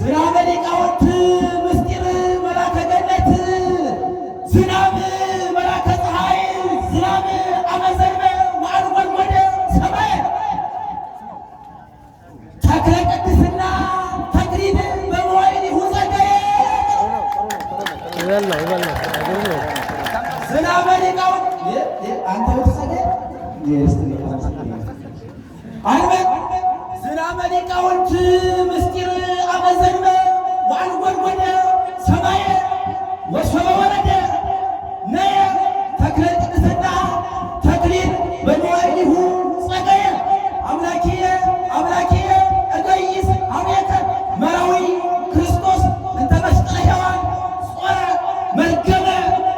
ዝናበ ሊቃውንት ምስጢር መላከ ገነት ዝናብ መላከ ፀሐይ ዝናብ አመዘንበ ወአንጐድጐደ ሰማየ ተክለ ቅድስና ተክሊል በመዋዕሊሁ ጸገየ ዝናበ ሊቃውንት አንተ ብትጸገይ ዝናበ ሊቃውንት ምስጢር አመዘንበ ወአንጐድጐደ ሰማየ ወሶበ ወረደ ነየ ተክለ ቅድስና ተክሊል በመዋዕሊሁ ጸገየ አምላኪየ አምላኪየ እገይስ ኀቤከ መራዊ ክርስቶስ እንተ መስቀለ ሔዋን ጾረ መልገመ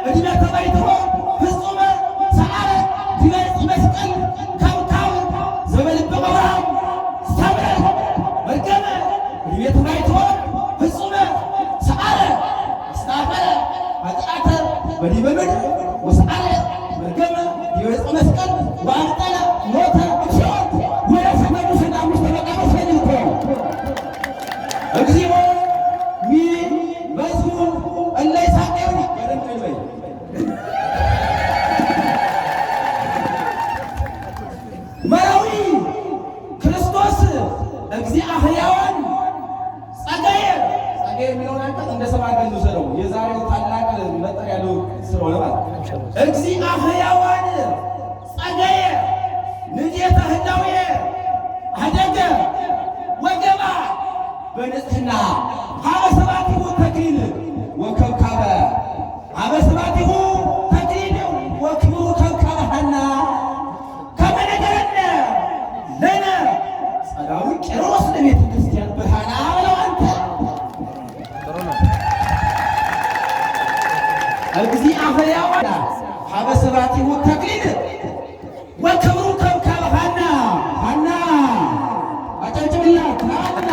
ዕድሜ ተባይትሖ ፍጹመ ሰዓረ ዲበ ዕፀ መስቀል ከብካብ ዘበልበ አብርሃም ሰብረ መልገመ ዕድሜ ተባይትሖ ፍጹመ ሰዓረ አስተአፈረ ኃጢአተ በዲበ ምድር ወሰዓረ መልገመ ዲበ ዕፀ መስቀል ወአብጠለ ሞተ እግዚኦ ወለሰተ ሙሴነ አምስተ መቃብር ሰሊልኮ እግዚኦ ሚበዝሑ እለ ይሳቀዩ መራዊ ክርስቶስ እግዚአ ሕያዋን ጸገየ ጸገየ የሚለውን አንቀጽ እንደ ሰብአ ገል ውሰደው። የዛሬው ታላቅ መጠሪያ ያለው ስለሆነ ማለት እግዚአ ሕያዋን ጸገየ ንዴተ ህላዌ አደገ ወገባ በንጽሕና ሀበ ሰባቲሁ ተክሊል ወከብካበ ሀበ ሰባቲሁ ተክሊል ወክብሩ ከብካበ ሐና ከመ ነገረነ ለነ ጸዳዊ ቄሮስ ለቤተ ክርስቲያን ብርሃና ብለው አንተ እግዚአ ሕያዋን ሀበ ሰባቲሁ ተክሊል ወክብሩ ከብካበ ሐና ሐና አጨብጭብላት ሐና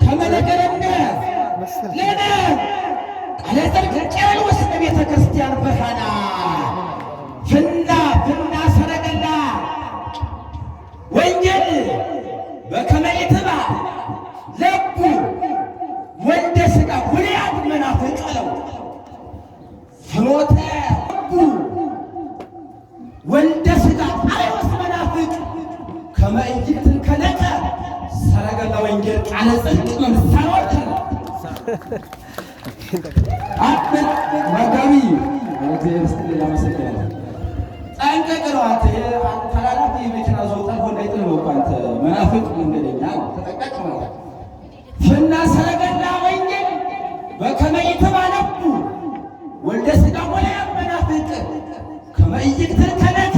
ከመ ነገረነ ለነ ቃለ ጽድቅ ቄሮስ ለቤተ ክርስቲያን ብርሃና ፍና ሰረገላ ወንጌል በከመ ኢትባዕ ለቡ ወልደ ሥጋ ጉልያት መናፍቅ አለው ፍኖተ ለቡ ወልደ ሥጋ አርዮስ መናፍቅ ከመ ኢይትንከለከ ሰረገላ ወንጌል ቃለ ጽድቅ ምሳሌዎች አጥን መጋቢ እግዚአብሔር ይስጥልኝ አመሰግናለሁ። ጠንቀቅ ነው አንተ ተላላፊ የመኪና ዘውጣ እንዳይጥል ነው እኮ አንተ መናፍቅ መንገደኛ ተጠንቀቅ ነው። ፍና ሰረገላ ወንጌል በከመ ኢትባዕ ለቡ ወልደ ሥጋ ጉልያት መናፍቅ ከመ ኢይትንከለከ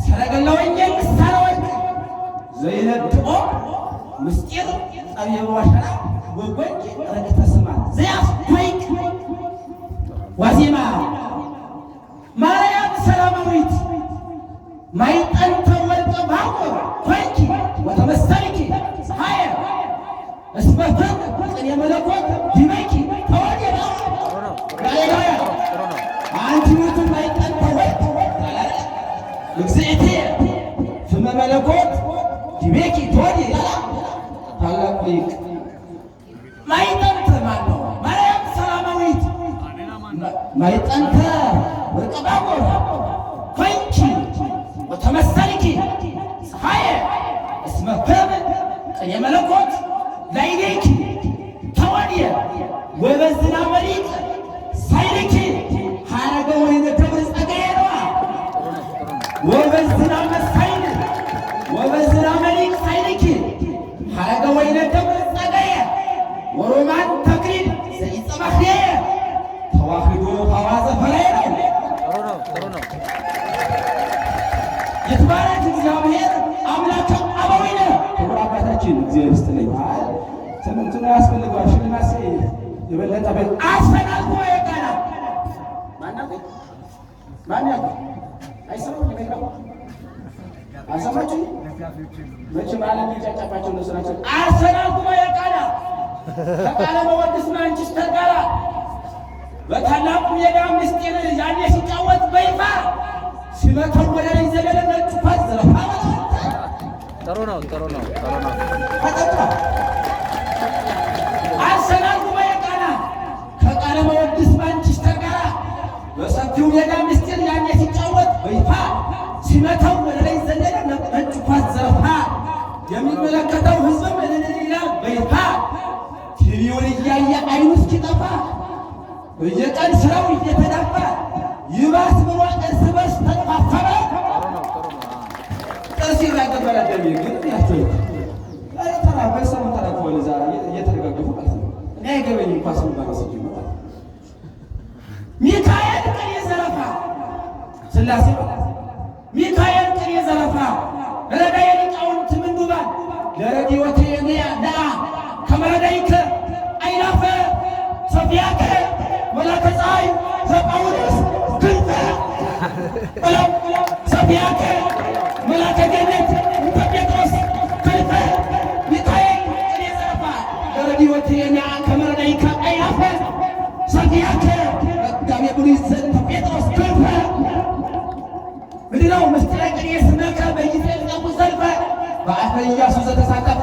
ሰረገላ ወንጌል ምሳሌዎች ዘይነድቆ ምስጢር ጸብየ ዋሸራ ወጎጅ ረድኤተ ስምዓት ዘያስኮይክ ዋዜማ ማርያም ሰላማዊት ማይጠንተ ወርቀ ባሕር ኮንኪ ወተመሰልኪ ፀሐየ እስመ ፍም ቅኔ መለኮት ዲበኪ ተወዲበ ሃሌሉያ አንቲ ውእቱ ማይጠንተ ወርቅ እግዝእትየ ፍመ መለኮት ዲበኪ ተወዲበ ታላቁ ሊቅ ማይጠንተ ማን ነው? ማርያም ሰላማዊት ማይጠንተ ወርቀ ባሕር ኮንኪ ወተመሰልኪ ፀሐየ እስመ ፍም ቅኔ መለኮት ላዕሌኪ ተወድየ ወበዝናመ ሊቅ ሳይልኪ ሐረገ ወይነ ደብረ ጸገየ ነዋ ወበዝናመ ሳይል ወበዝናመ ሊቅ ሳይልኪ ሐረገ ወይነ ደብረ ጸገየ ወሮማን ተክሊል ዘኢጸማኽየ ተዋሕዶ ሐዋዘ ፈረየ ነው። ይትባረክ እግዚአብሔር አምላከ አበዊነ ክቡር አባታችን እግዚአብሔር ይስጥልኝ። ትምህርቱን ያስፈልገዋል። ሽልማት የበለጠ ቤት አስፈላልጎ የቀና ማን ያውቃል? አይሰማም ይመጣው አሰማችሁ መቼም ዓለም ይጫጫባቸው እነሱ ናቸው። አስፈላልጎ የቀና ከቃለ መወድስ ማንችስተር ጋር በታላቁ ሜዳ ምስጢር ያኔ ሲጫወት በይፋ ሲመተው ወደ ላይ ዘለለ ነጭ ኳስ ዘረፋ ጥሩ ነው። አርሰናል ጉባኤ ቃና ከቃለ መወድስ ማንችስተር ጋር በሰፊው ሜዳ ምስጢር ያኔ ሲጫወት በይፋ ሲመታው ወደ ላይ ዘለለ ነጭ ኳስ ዘረፋ የሚመለከተው ህዝብም እልልላ በይፋ ቲቪውን እያየ አይኑ እስኪጠፋ በየቀን ስራው እየተዳፋ ይባስ ብሎ እርስ በርስ ተጠፋፈረ። ጥርስ ይራገበረ ደሜ ግን ያቸው ተራ በሰሙ ተራክቦ ለዛ እየተረጋገፉ ማለት ነው። እኔ አይገበኝ ኳስ ባራስ ይመጣ ሚካኤል ቀን የዘረፋ ስላሴ ሚካኤል ቀን የዘረፋ ረዳየ ሊቃውንት ምንዱባን ለረዲዮቴ ዳ ከመረዳይከ አይናፈ ሰፊያከ መላከ ፀሐይ ዘጳውሎስ ክንፈ በለው ሰፊያከ መላከ ገነት ጴጥሮስ ክንፈ ሚካኤል ቀን የዘረፋ ለረዲዮቴ ዳ ከመረዳይከ አይናፈ ሰፊያከ መጋቤ ብሉይ ጴጥሮስ ክንፈ ምንድነው ምስጢረ ቅኔ ስመከ በይትለቀቁ ዘልፈ በአፈ ኢያሱ ዘተሳቀፈ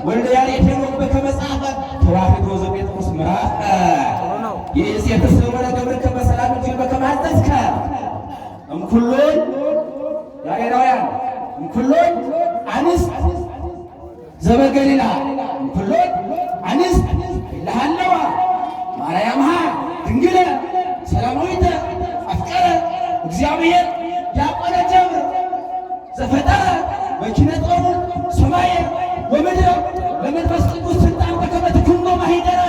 ወልደ ያሬድ ሄኖክ በከመ ጻፈ ተዋሕዶ ዘጴጥሮስ ምዕራፍ የእሴት ስምረ ገብርከ በሰላም እጅግ በከመ አዘዝከ እምኩሎን ያሬዳውያን እምኩሎን አንስት ዘበገሊላ እምኩሎን አንስት ለሃለዋ ማርያምሃ ድንግለ ሰላማዊተ አፍቀረ እግዚአብሔር ያቆነ ጀብር ዘፈጠረ በኪነ ጥበቡ ሰማየ ወምድረ ለመንፈስ ቅዱስ ስልጣን በከመ ትኩኖ ማኅደረ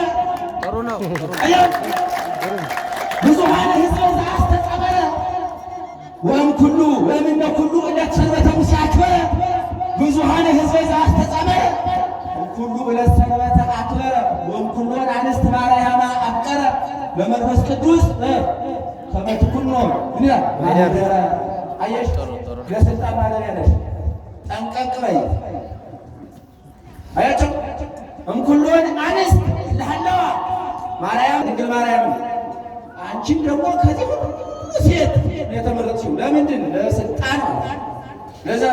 ብዙኃነ ሕዝበ ዘአስተጻበረ ወእምኩሉ ወእምነ ኩሉ ዕለት ሰንበተ ሙሴ አክበረ ብዙኃነ ሕዝበ ዘአስተጻበረ እምኩሉ ዕለት ሰንበተ አክበረ ወእምኩሉ አንስት ማርያም አፍቀረ ለመንፈስ ቅዱስ ከመ ትኩኖ ማኅደረ አየሽ ለስልጣን ማደሪያ ነሽ። ጠንቀቅ በይ አያቸው እምኩሎን አንስት ለሃለዋ ማርያም ድንግል ማርያም አንቺም ደግሞ ከዚህ ሁሉ ሴት የተመረጥሽው ለምንድን ለስልጣን ለዛ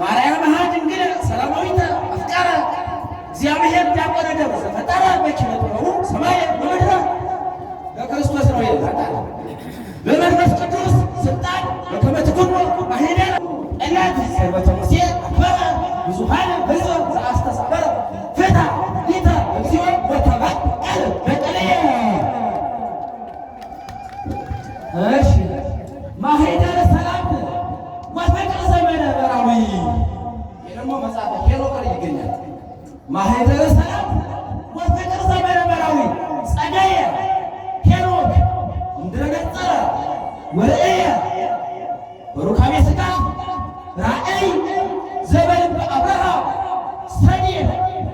ማርያም ድንግል ሰላማዊተ አፍቀረ እግዚአብሔር ዲያቆነ ደብረ ዘፈጠረ በኪነ ጥበቡ ሰማየ ወምድረ ለክርስቶስ ነው ይላል። በመንፈስ ቅዱስ ስልጣን በከመ ትኩኖ ማኅደረ ዕለት ሰንበተ ሙሴ አክበረ ብዙኃነ ሕዝበ ዘአስተጻበረ ፍትሐ ሊተ እግዚኦ ወተበቀለ በቀለየ እሺ ማኅደረ ሰላም ወፍቅር ዘመነበራዊ ደግሞ መጽሐፈ ሄኖክ ላይ ይገኛል። ማኅደረ ሰላም ወፍቅር ዘመነበራዊ ጸደየ ሄኖክ እንደነጸረ ወርእየ በሩካቤ ሥጋ ራእይ ዘበልበ አብርሃም ሰኔየ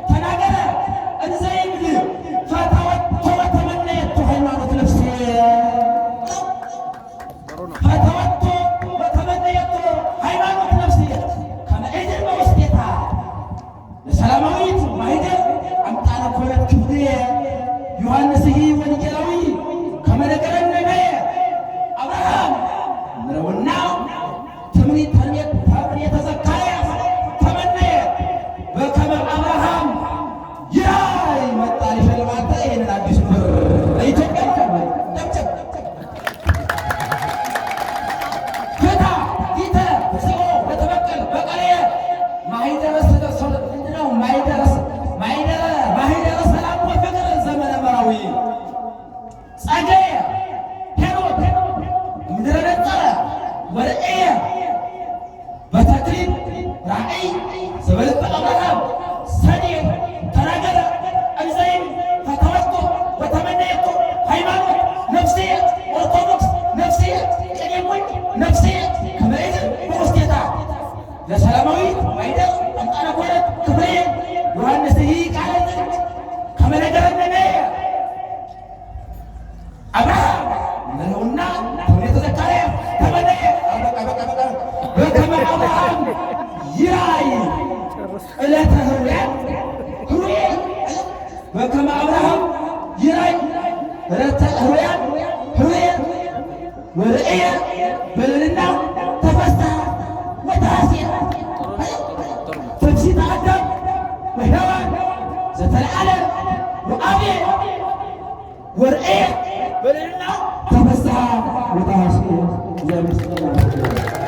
ተናገረ እንዘ ይብል ፈተወቶ ወተመነየቶ ሃይማኖት ነፍሴ ፈተወቶ ወተመነየቶ ሃይማኖት ነፍሴ ከመ እድር በውስቴታ ለሰላማዊት ማኅደር አምጣነ ኮነት ክፍልየ ዮሐንስሂ ወንጌላዊ ከመ ነገረ ነቢየ አብርሃም ነውና ትምኒት ተምኔተ ዘካርያስ ተመነየ በከመ አብርሃም ይራይ መጣ ሊሸልማተ ይህንን አዲስ ለኢትዮጵያ ደምጨም ፍታ ሊተ እግዚኦ ወተበቀለ በቀለየ ማኅደረ ምንድነው? ማኅደረ ሰላም ወፍቅር ዘመነበራዊ ጸደየ ሄኖክ እምድረ ነጸረ ወርእየ በተክሊል ራእይ ዘበልበ አብርሃም ሰኔየ ተናገረ እንዘ ይብል ፈተወቶ ወተመነየቶ ሃይማኖት ነፍሴ ኦርቶዶክስ ነፍሴ ቅኔሞኝ ነፍሴ ከመ እድር በውስቴታ ለሰላማዊት ማኅደር አምጣነ ኮነት ክፍልየ ዮሐንስሂ ቃለ ጽድቅ ከመ ነገረ ነቢየ አብርሃም ነውና ትምኔተ ዘካርያስ ተመነየ በከመ አብርሃም ይራይ ዕለተ ኅሩያን በከመ አብርሃም ይራይ ዕለተ ኅሩያን ወርእየ በልልና ተፈሥሐ ወተሐሴተ ትምሲተ አዳም ወሔዋን ዘተለዓለ ወአብየ ወርኤ በልና ተፈስሐ ወታሐስብ እግዚአብሔር ይመስገን።